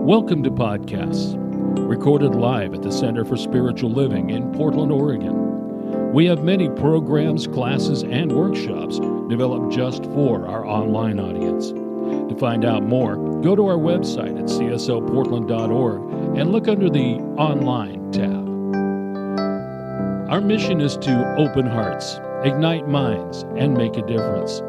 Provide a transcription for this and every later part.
Welcome to Podcasts, recorded live at the Center for Spiritual Living in Portland, Oregon. We have many programs, classes, and workshops developed just for our online audience. To find out more, go to our website at cslportland.org and look under the Online tab. Our mission is to open hearts, ignite minds, and make a difference.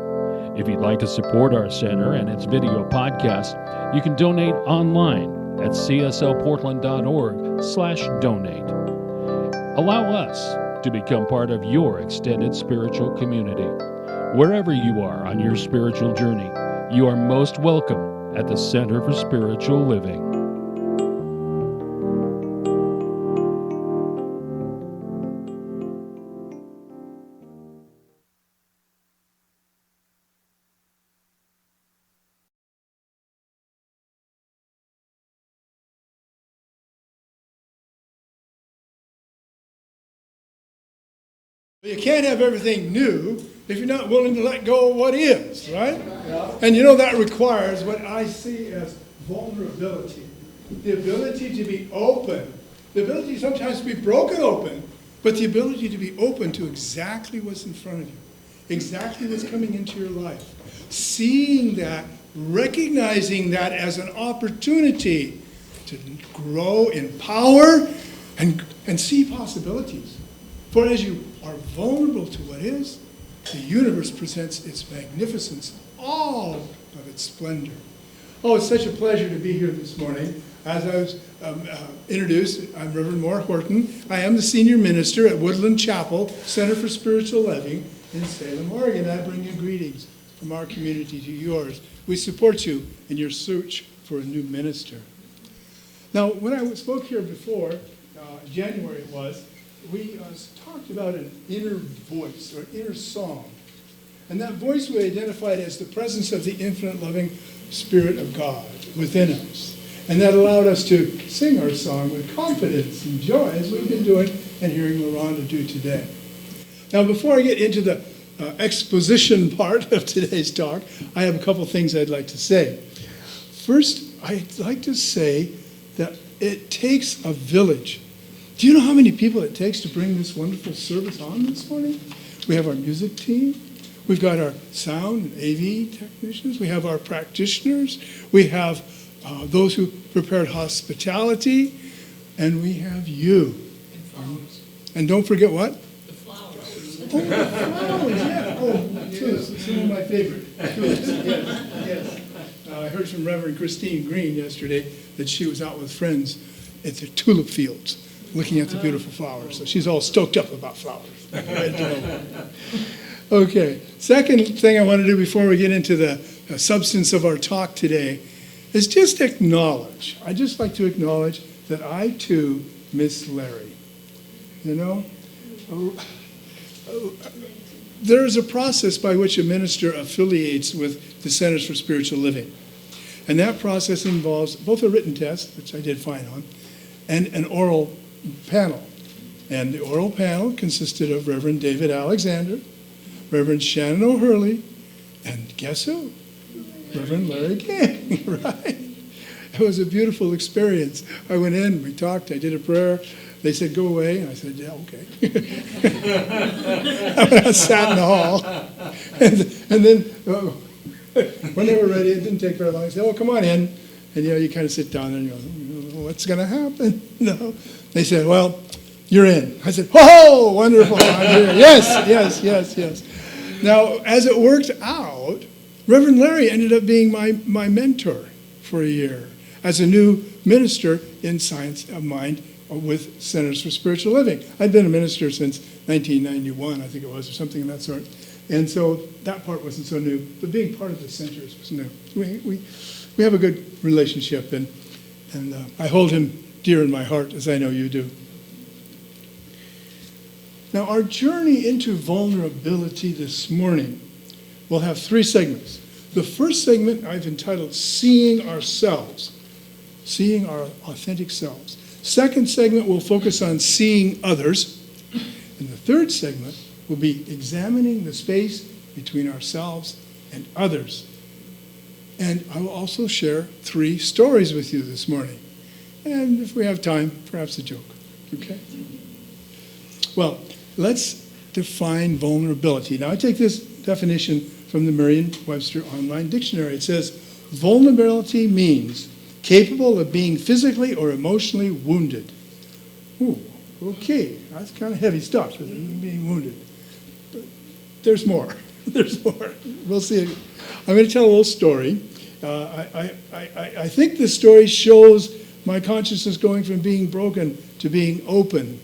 If you'd like to support our center and its video podcast, you can donate online at cslportland.org/donate. Allow us to become part of your extended spiritual community. Wherever you are on your spiritual journey, you are most welcome at the Center for Spiritual Living. You can't have everything new if you're not willing to let go of what is, right? Yeah. And you know that requires what I see as vulnerability. The ability to be open. The ability sometimes to be broken open, but the ability to be open to exactly what's in front of you. Exactly what's coming into your life. Seeing that, recognizing that as an opportunity to grow in power and see possibilities. For as you are vulnerable to what is, the universe presents its magnificence, all of its splendor. Oh, it's such a pleasure to be here this morning. As I was introduced, I'm Rev.Maur Horton. I am the senior minister at Woodland Chapel, Center for Spiritual Living in Salem, Oregon. I bring you greetings from our community to yours. We support you in your search for a new minister. Now, when I spoke here before, January it was, we talked about an inner voice or inner song. And that voice we identified as the presence of the infinite loving Spirit of God within us. And that allowed us to sing our song with confidence and joy, as we've been doing and hearing LaRonda do today. Now, before I get into the exposition part of today's talk, I have a couple things I'd like to say. First, I'd like to say that it takes a village. Do you know how many people it takes to bring this wonderful service on this morning? We have our music team. We've got our sound and AV technicians. We have our practitioners. We have those who prepared hospitality. And we have you. And flowers. And don't forget what? The flowers. Oh, the flowers, yeah. Oh, tulips. Some of my favorite. Tulips, yes. I heard from Reverend Christine Green yesterday that she was out with friends at the tulip fields, looking at the beautiful flowers. So she's all stoked up about flowers. Okay, second thing I want to do before we get into the substance of our talk today is just acknowledge. I'd just like to acknowledge that I too miss Larry. You know, there is a process by which a minister affiliates with the Centers for Spiritual Living. And that process involves both a written test, which I did fine on, and an oral panel. And the oral panel consisted of Reverend David Alexander, Reverend Shannon O'Hurley, and guess who? Reverend Larry King, right? It was a beautiful experience. I went in, we talked, I did a prayer. They said, go away. And I said, yeah, okay. I sat in the hall. And then when they were ready, it didn't take very long. I said, oh, come on in. And, you kind of sit down there and you go, what's going to happen? No. They said, well, you're in. I said, oh, wonderful. I'm here. Yes. Now, as it worked out, Reverend Larry ended up being my mentor for a year as a new minister in Science of Mind with Centers for Spiritual Living. I'd been a minister since 1991, I think it was, or something of that sort. And so that part wasn't so new, but being part of the centers was new. We have a good relationship, and I hold him dear in my heart, as I know you do. Now, our journey into vulnerability this morning will have three segments. The first segment I've entitled Seeing Ourselves, seeing our authentic selves. Second segment will focus on seeing others. And the third segment will be examining the space between ourselves and others. And I will also share 3 stories with you this morning. And if we have time, perhaps a joke. Okay? Well, let's define vulnerability. Now, I take this definition from the Merriam-Webster Online Dictionary. It says, vulnerability means capable of being physically or emotionally wounded. Ooh, okay, that's kind of heavy stuff, being wounded. But there's more. There's more. We'll see. I'm going to tell a little story. I think this story shows my consciousness going from being broken to being open,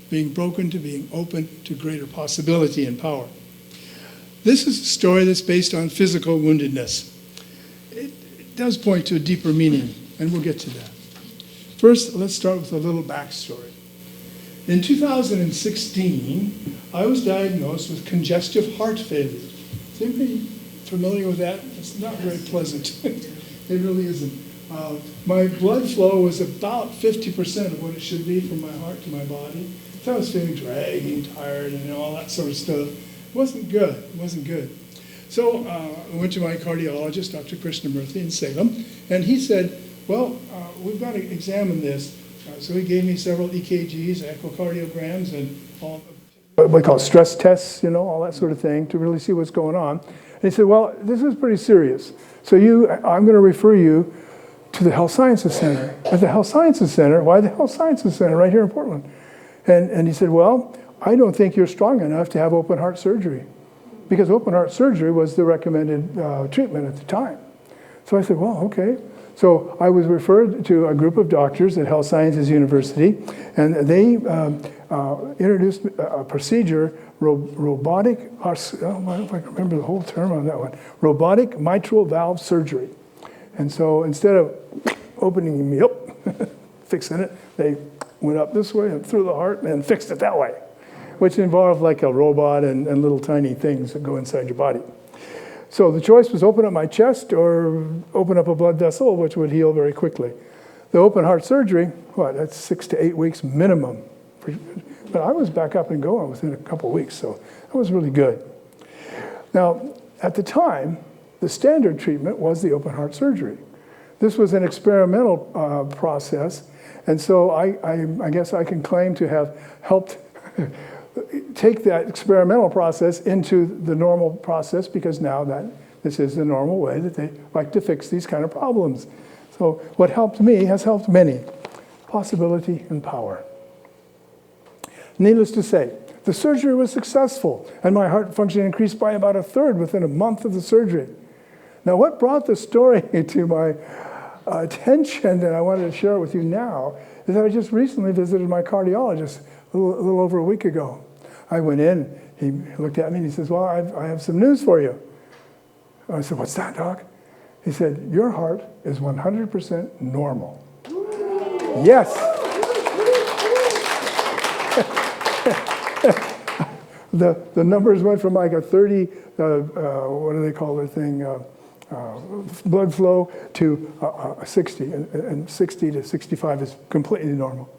being broken to being open to greater possibility and power. This is a story that's based on physical woundedness. It does point to a deeper meaning, and we'll get to that. First, let's start with a little backstory. In 2016, I was diagnosed with congestive heart failure. Is anybody familiar with that? It's not very pleasant. It really isn't. My blood flow was about 50% of what it should be from my heart to my body. So I was feeling dragging, tired, and all that sort of stuff. It wasn't good. It wasn't good. So I went to my cardiologist, Dr. Krishnamurthy in Salem, and he said, well, we've got to examine this. So he gave me several EKGs, echocardiograms, and all what we call stress tests, all that sort of thing, to really see what's going on. And he said, well, this is pretty serious. So I'm going to refer you to the Health Sciences Center. At the Health Sciences Center, why the Health Sciences Center right here in Portland? And he said, well, I don't think you're strong enough to have open heart surgery, because open heart surgery was the recommended treatment at the time. So I said, well, okay. So I was referred to a group of doctors at Health Sciences University, and they introduced a procedure, robotic, I don't know if I can remember the whole term on that one, robotic mitral valve surgery. And so instead of opening me up, fixing it, they went up this way and through the heart and fixed it that way, which involved like a robot and little tiny things that go inside your body. So the choice was open up my chest or open up a blood vessel, which would heal very quickly. The open heart surgery, that's 6 to 8 weeks minimum. But I was back up and going within a couple of weeks, so that was really good. Now, at the time, the standard treatment was the open heart surgery. This was an experimental process, and so I guess I can claim to have helped take that experimental process into the normal process, because now this is the normal way that they like to fix these kind of problems. So what helped me has helped many. Possibility and power. Needless to say, the surgery was successful, and my heart function increased by about 1/3 within a month of the surgery. Now, what brought the story to my attention, and I wanted to share it with you now, is that I just recently visited my cardiologist a little over a week ago. I went in, he looked at me and he says, well, I have some news for you. I said, what's that, Doc? He said, your heart is 100% normal. Yes. The numbers went from like a 30, what do they call their thing, blood flow to 60, and 60 to 65 is completely normal.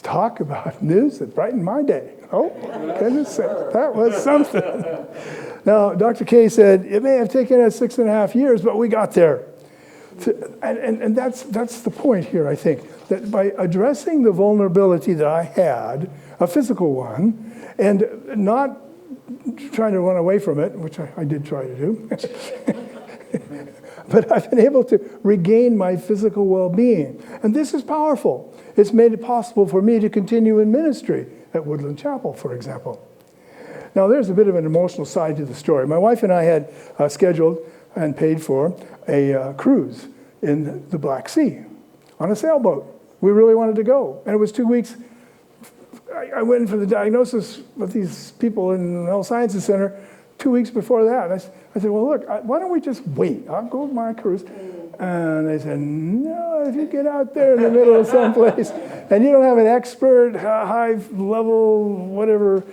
Talk about news that brightened my day. Oh, goodness sake, that was something. Now, Dr. K said, it may have taken us 6.5 years, but we got there. And that's the point here, I think, that by addressing the vulnerability that I had, a physical one, and not trying to run away from it, which I did try to do, but I've been able to regain my physical well-being. And this is powerful. It's made it possible for me to continue in ministry at Woodland Chapel, for example. Now, there's a bit of an emotional side to the story. My wife and I had scheduled and paid for a cruise in the Black Sea on a sailboat. We really wanted to go. And it was 2 weeks. I went in for the diagnosis with these people in the Health Sciences Center 2 weeks before that. I said, well, look, why don't we just wait? I'll go with my cruise. And they said, no, if you get out there in the middle of someplace and you don't have an expert, high-level, whatever,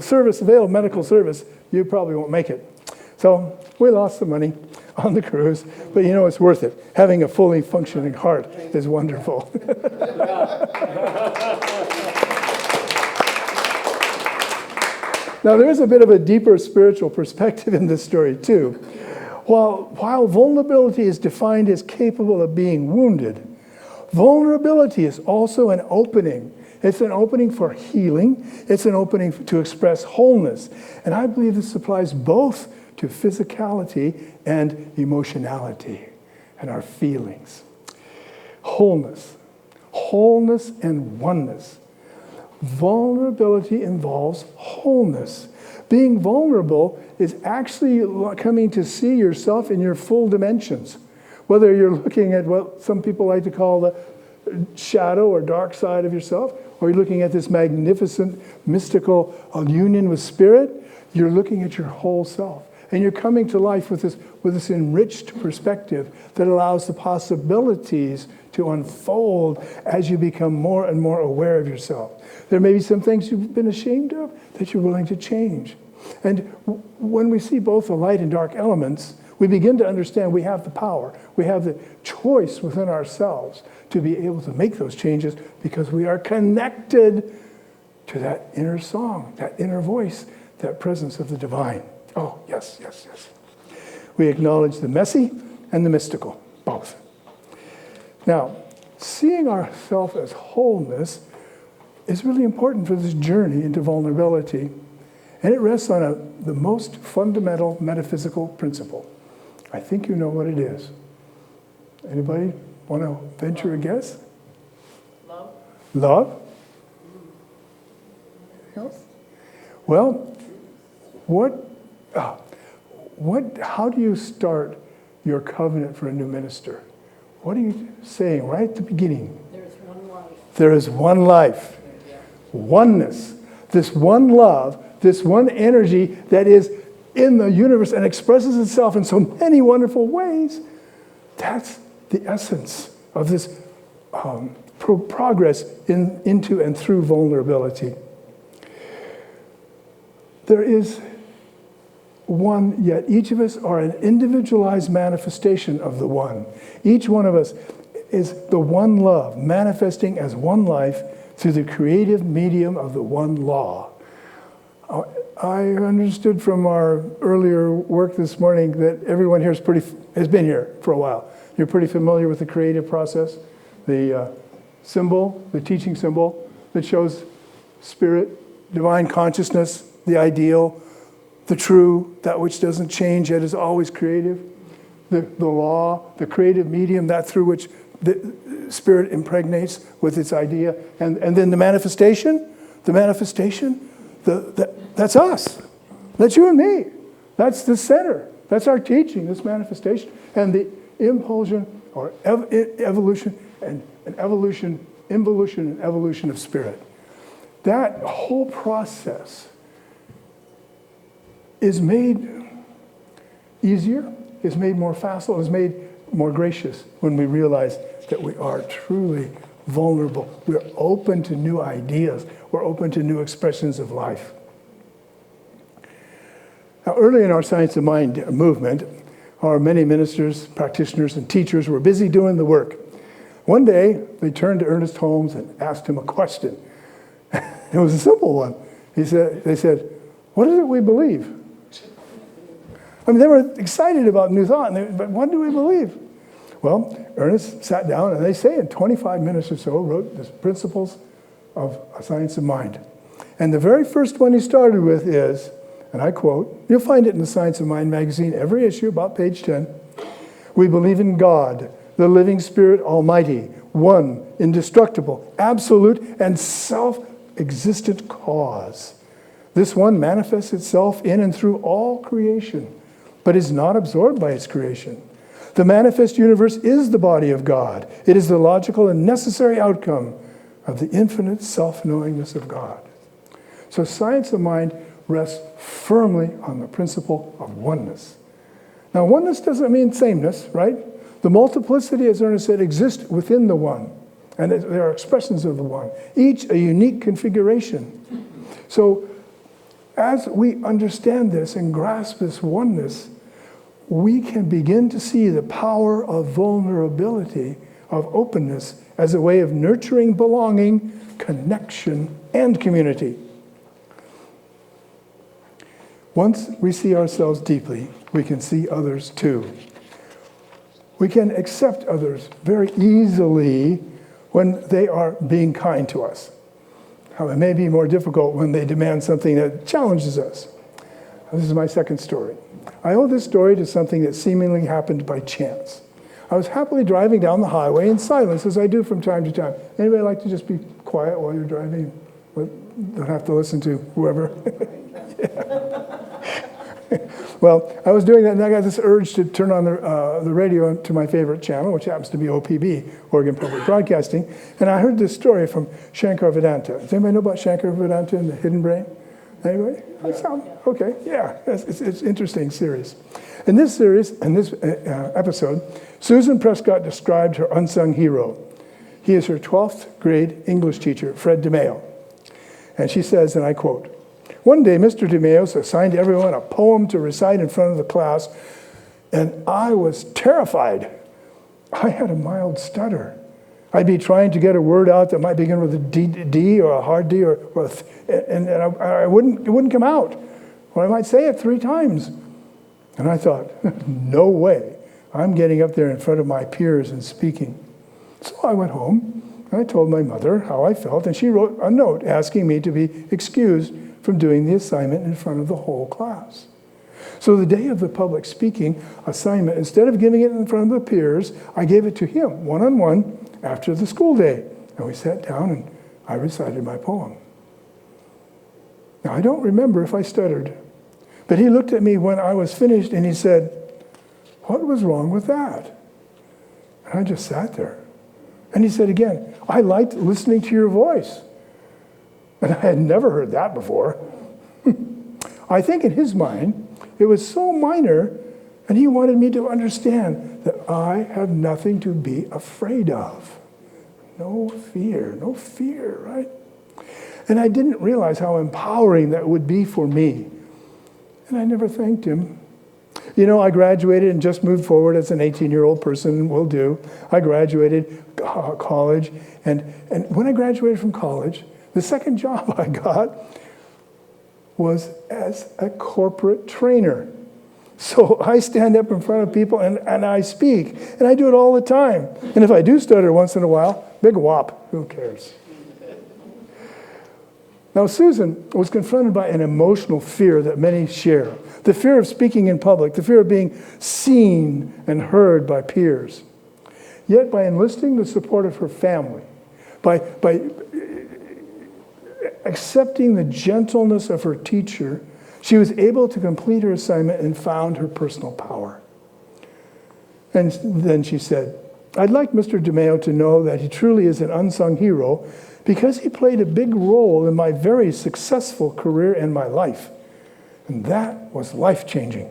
service available, medical service, you probably won't make it. So we lost some money on the cruise, but it's worth it. Having a fully functioning heart is wonderful. Now, there is a bit of a deeper spiritual perspective in this story, too. While vulnerability is defined as capable of being wounded, vulnerability is also an opening. It's an opening for healing. It's an opening to express wholeness. And I believe this applies both to physicality and emotionality and our feelings. Wholeness and oneness. Vulnerability involves wholeness. Being vulnerable is actually coming to see yourself in your full dimensions. Whether you're looking at what some people like to call the shadow or dark side of yourself, or you're looking at this magnificent mystical union with spirit, you're looking at your whole self. And you're coming to life with this enriched perspective that allows the possibilities to unfold as you become more and more aware of yourself. There may be some things you've been ashamed of that you're willing to change. And when we see both the light and dark elements, we begin to understand we have the power, we have the choice within ourselves to be able to make those changes because we are connected to that inner song, that inner voice, that presence of the divine. Oh, yes. We acknowledge the messy and the mystical, both. Now, seeing ourselves as wholeness is really important for this journey into vulnerability, and it rests on the most fundamental metaphysical principle. I think you know what it is. Anybody want to venture a guess? Love. Love? Anything else? Well, how do you start your covenant for a new minister? What are you saying right at the beginning? There's one life. There is one life. Oneness. This one love, this one energy that is in the universe and expresses itself in so many wonderful ways. That's the essence of this progress into and through vulnerability. There is one, yet each of us are an individualized manifestation of the one. Each one of us is the one love, manifesting as one life through the creative medium of the one law. I understood from our earlier work this morning that everyone here has been here for a while. You're pretty familiar with the creative process, the symbol, the teaching symbol that shows spirit, divine consciousness, the ideal, the true, that which doesn't change yet is always creative. The law, the creative medium, that through which the spirit impregnates with its idea. And then the manifestation, that's us. That's you and me. That's the center. That's our teaching, this manifestation. And the impulsion or evolution and evolution, involution and evolution of spirit. That whole process is made easier, is made more facile, is made more gracious when we realize that we are truly vulnerable. We're open to new ideas. We're open to new expressions of life. Now, early in our Science of Mind movement, our many ministers, practitioners, and teachers were busy doing the work. One day, they turned to Ernest Holmes and asked him a question. It was a simple one. They said, what is it we believe? I mean, they were excited about new thought, but what do we believe? Well, Ernest sat down, and they say in 25 minutes or so, wrote the principles of a Science of Mind. And the very first one he started with is, and I quote, you'll find it in the Science of Mind magazine, every issue, about page 10. We believe in God, the living Spirit Almighty, one, indestructible, absolute, and self-existent cause. This one manifests itself in and through all creation, but is not absorbed by its creation. The manifest universe is the body of God. It is the logical and necessary outcome of the infinite self-knowingness of God. So Science of Mind rests firmly on the principle of oneness. Now, oneness doesn't mean sameness, right? The multiplicity, as Ernest said, exists within the one. And there are expressions of the one, each a unique configuration. So as we understand this and grasp this oneness, we can begin to see the power of vulnerability, of openness, as a way of nurturing belonging, connection, and community. Once we see ourselves deeply, we can see others too. We can accept others very easily when they are being kind to us. How it may be more difficult when they demand something that challenges us. This is my second story. I owe this story to something that seemingly happened by chance. I was happily driving down the highway in silence, as I do from time to time. Anybody like to just be quiet while you're driving? Don't have to listen to whoever. Well, I was doing that, and I got this urge to turn on the radio to my favorite channel, which happens to be OPB, Oregon Public Broadcasting, and I heard this story from Shankar Vedanta. Does anybody know about Shankar Vedanta and the hidden brain? Anybody? Okay, yeah, it's an interesting series. In this series, in this episode, Susan Prescott described her unsung hero. He is her 12th grade English teacher, Fred DeMeo. And she says, and I quote, "One day, Mr. DeMeo assigned everyone a poem to recite in front of the class, and I was terrified. I had a mild stutter. I'd be trying to get a word out that might begin with a D or a hard D, and it wouldn't come out. Or I might say it 3 times. And I thought, no way. I'm getting up there in front of my peers and speaking. So I went home, and I told my mother how I felt, and she wrote a note asking me to be excused from doing the assignment in front of the whole class. So the day of the public speaking assignment, instead of giving it in front of the peers, I gave it to him, one-on-one, after the school day. And we sat down, and I recited my poem. Now, I don't remember if I stuttered, but he looked at me when I was finished, and he said, "What was wrong with that?" And I just sat there. And he said again, "I liked listening to your voice." And I had never heard that before. I think in his mind, it was so minor, and he wanted me to understand that I have nothing to be afraid of. No fear, right? And I didn't realize how empowering that would be for me. And I never thanked him. You know, I graduated and just moved forward as an 18-year-old person will do. I graduated college, and when I graduated from college, the second job I got was as a corporate trainer. So I stand up in front of people and I speak, and I do it all the time. And if I do stutter once in a while, big whop, who cares? Now, Susan was confronted by an emotional fear that many share. The fear of speaking in public, the fear of being seen and heard by peers. Yet by enlisting the support of her family, by accepting the gentleness of her teacher, she was able to complete her assignment and found her personal power. And then she said, "I'd like Mr. DeMeo to know that he truly is an unsung hero because he played a big role in my very successful career and my life. And that was life-changing.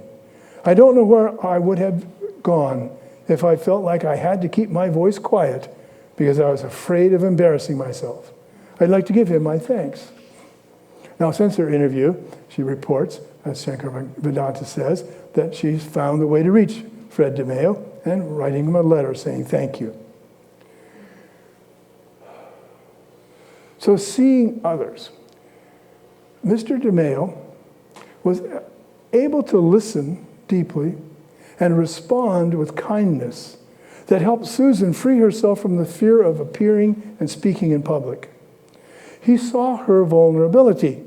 I don't know where I would have gone if I felt like I had to keep my voice quiet because I was afraid of embarrassing myself. I'd like to give him my thanks." Now, since her interview, she reports, as Shankar Vedanta says, that she's found the way to reach Fred DeMeo and writing him a letter saying thank you. So seeing others, Mr. DeMeo was able to listen deeply and respond with kindness that helped Susan free herself from the fear of appearing and speaking in public. He saw her vulnerability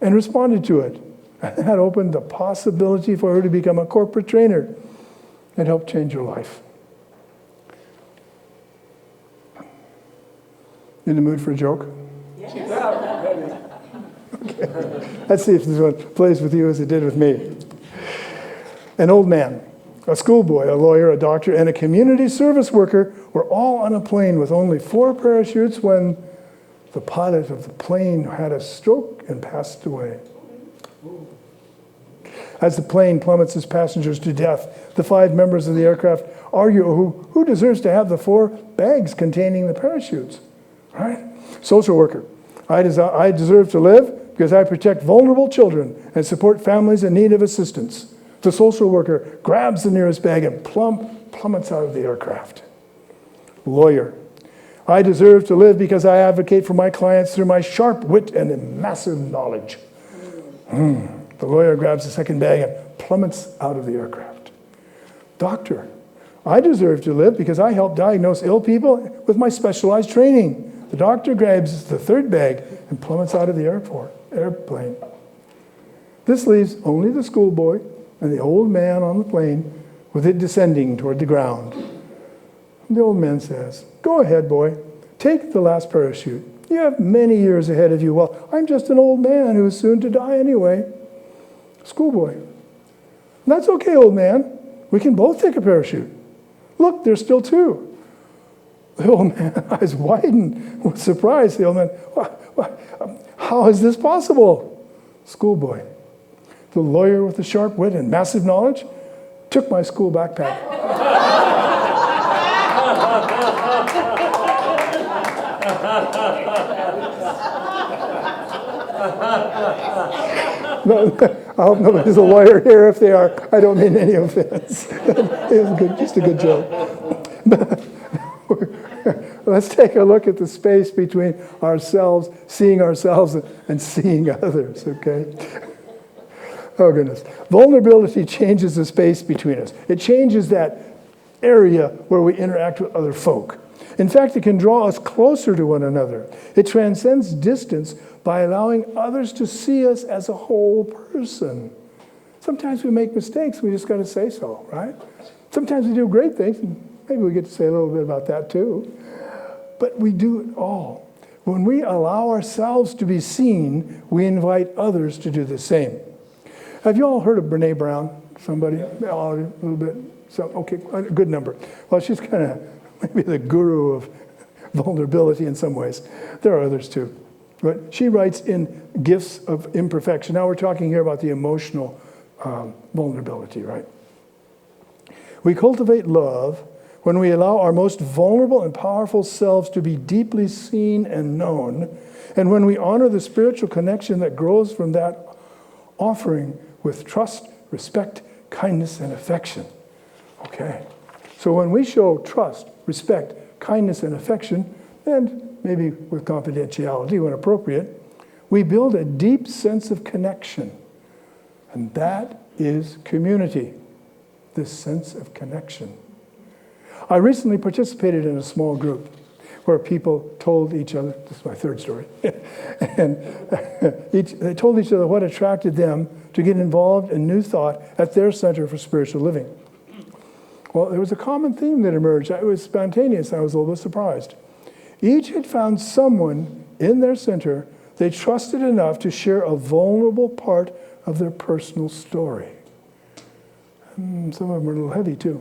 and responded to it. And that opened the possibility for her to become a corporate trainer and help change her life. In the mood for a joke? Yes. Okay. Let's see if this one plays with you as it did with me. An old man, a schoolboy, a lawyer, a doctor, and a community service worker were all on a plane with only 4 parachutes when the pilot of the plane had a stroke and passed away. As the plane plummets its passengers to death, the 5 members of the aircraft argue who deserves to have the 4 bags containing the parachutes, right? Social worker, I deserve to live because I protect vulnerable children and support families in need of assistance. The social worker grabs the nearest bag and plummets out of the aircraft. Lawyer, I deserve to live because I advocate for my clients through my sharp wit and massive knowledge. The lawyer grabs the second bag and plummets out of the aircraft. Doctor, I deserve to live because I help diagnose ill people with my specialized training. The doctor grabs the third bag and plummets out of the airplane. This leaves only the schoolboy and the old man on the plane with it descending toward the ground. The old man says, "Go ahead, boy. Take the last parachute. You have many years ahead of you. Well, I'm just an old man who is soon to die anyway." Schoolboy, "That's okay, old man. We can both take a parachute. Look, there's still two." The old man's eyes widen with surprise. The old man, "How is this possible?" Schoolboy, "The lawyer with the sharp wit and massive knowledge took my school backpack." No, I hope nobody's a lawyer here. If they are, I don't mean any offense. It was good, just a good joke. Let's take a look at the space between ourselves, and seeing others, okay? Oh, goodness. Vulnerability changes the space between us. It changes that area where we interact with other folk. In fact, it can draw us closer to one another. It transcends distance by allowing others to see us as a whole person. Sometimes we make mistakes. We just got to say so, right? Sometimes we do great things, and maybe we get to say a little bit about that too. But we do it all. When we allow ourselves to be seen, we invite others to do the same. Have you all heard of Rev.Maur? Somebody? A little bit? So, okay, a good number. Well, she's kind of maybe the guru of vulnerability in some ways. There are others too. But she writes in Gifts of Imperfection. Now we're talking here about the emotional vulnerability, right? We cultivate love when we allow our most vulnerable and powerful selves to be deeply seen and known, and when we honor the spiritual connection that grows from that offering with trust, respect, kindness, and affection. Okay. So when we show trust, respect, kindness, and affection, and maybe with confidentiality when appropriate, we build a deep sense of connection. And that is community, this sense of connection. I recently participated in a small group where people told each other, this is my third story, and they told each other what attracted them to get involved in New Thought at their Center for Spiritual Living. Well, there was a common theme that emerged. It was spontaneous. I was a little bit surprised. Each had found someone in their center they trusted enough to share a vulnerable part of their personal story. Some of them were a little heavy, too.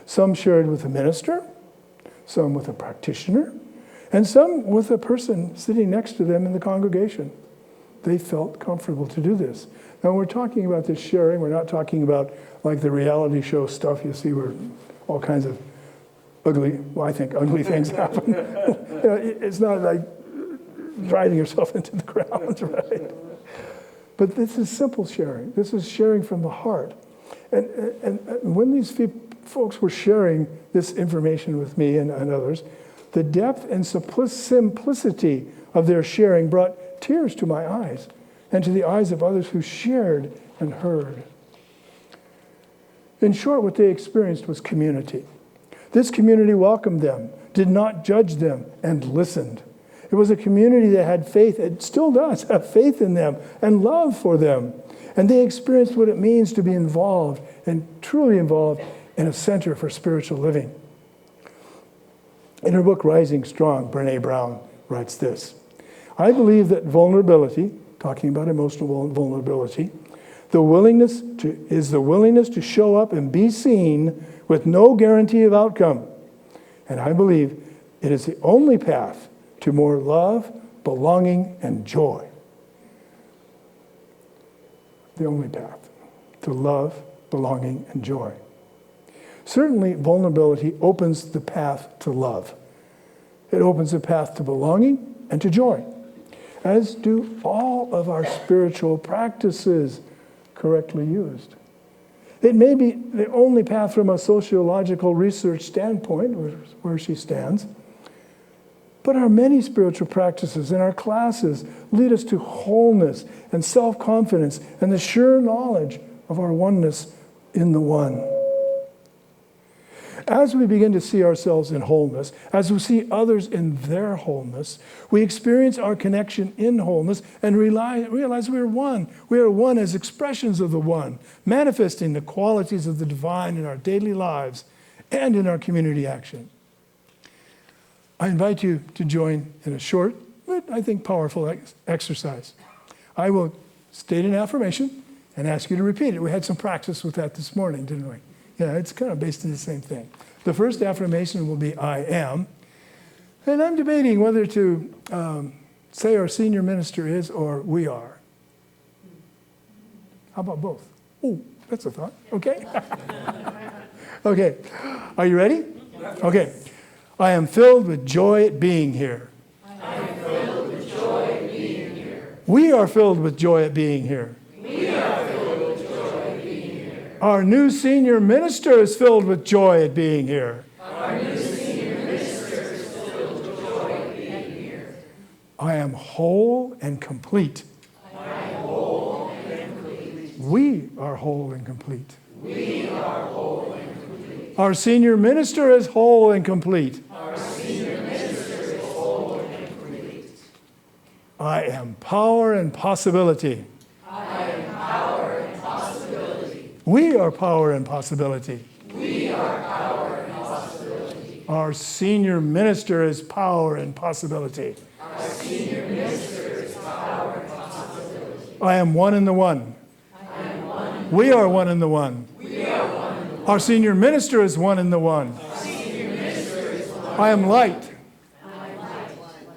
Some shared with a minister, some with a practitioner, and some with a person sitting next to them in the congregation. They felt comfortable to do this. Now, when we're talking about this sharing, we're not talking about like the reality show stuff you see where all kinds of ugly things happen. It's not like driving yourself into the ground, right? But this is simple sharing. This is sharing from the heart. And when these folks were sharing this information with me and others, the depth and simplicity of their sharing brought tears to my eyes and to the eyes of others who shared and heard. In short, what they experienced was community. This community welcomed them, did not judge them, and listened. It was a community that had faith, it still does have faith in them and love for them. And they experienced what it means to be involved and truly involved in a center for spiritual living. In her book, Rising Strong, Rev.Maur writes this: I believe that vulnerability, talking about emotional vulnerability, is the willingness to show up and be seen with no guarantee of outcome. And I believe it is the only path to more love, belonging, and joy. The only path to love, belonging, and joy. Certainly, vulnerability opens the path to love. It opens the path to belonging and to joy, as do all of our spiritual practices correctly used. It may be the only path from a sociological research standpoint, where she stands, But our many spiritual practices and our classes lead us to wholeness and self-confidence and the sure knowledge of our oneness in the One. As we begin to see ourselves in wholeness, as we see others in their wholeness, we experience our connection in wholeness and realize we are one. We are one as expressions of the One, manifesting the qualities of the divine in our daily lives and in our community action. I invite you to join in a short, but I think powerful exercise. I will state an affirmation and ask you to repeat it. We had some practice with that this morning, didn't we? Yeah, it's kind of based on the same thing. The first affirmation will be I am. And I'm debating whether to say our senior minister is or we are. How about both? Oh, that's a thought. Okay. Okay. Are you ready? Okay. I am filled with joy at being here. I am filled with joy at being here. We are filled with joy at being here. We are filled with joy at being here. Our new senior minister is filled with joy at being here. Our new senior minister is filled with joy at being here. I am whole and complete. I am whole and complete. We are whole and complete. We are whole and complete. Our senior minister is whole and complete. Our senior minister is whole and complete. I am power and possibility. I am power and possibility. We are power and possibility. We are power and possibility. Our senior minister is power and possibility. Our senior minister is power and possibility. I am one in the One. I am one. We are one in the One. We are one in the one. Our senior minister is one in the One. Our senior minister is one. I am light. I am light.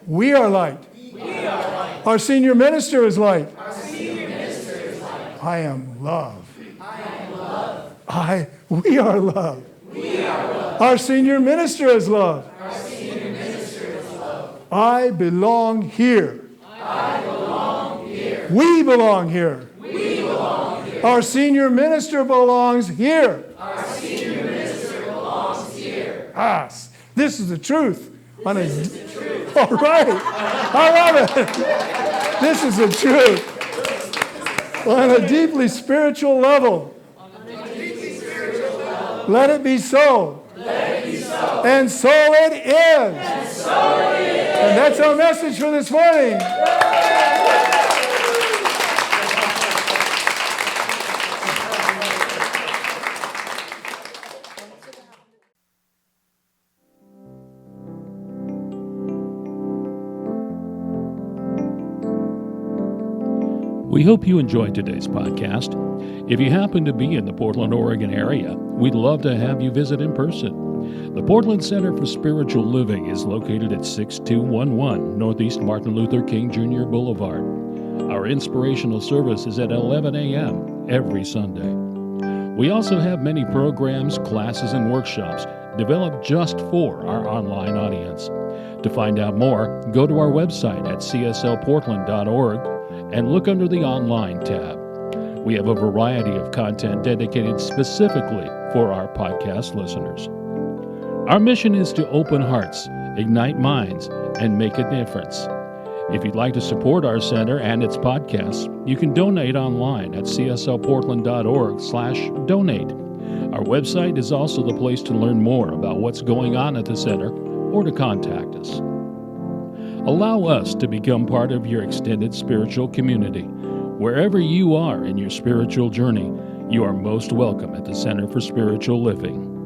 We are light. We are light. Our senior minister is light. Our senior minister is light. I am love. I am love. We are love. We are love. Our senior minister is love. Our senior minister is love. I belong here. I belong here. We belong here. We belong here. Our senior minister belongs here. Our senior minister belongs here. This is the truth. This is the truth. All right. I love it. This is the truth. On a deeply spiritual level. Let it be so. Let it be so. And so it is. And so it is. And that's our message for this morning. We hope you enjoyed today's podcast. If you happen to be in the Portland, Oregon area, we'd love to have you visit in person. The Portland Center for Spiritual Living is located at 6211 Northeast Martin Luther King Jr. Boulevard. Our inspirational service is at 11 a.m. every Sunday. We also have many programs, classes, and workshops developed just for our online audience. To find out more, go to our website at cslportland.org and look under the Online tab. We have a variety of content dedicated specifically for our podcast listeners. Our mission is to open hearts, ignite minds, and make a difference. If you'd like to support our center and its podcasts, you can donate online at cslportland.org/donate. Our website is also the place to learn more about what's going on at the center or to contact us. Allow us to become part of your extended spiritual community. Wherever you are in your spiritual journey, you are most welcome at the Center for Spiritual Living.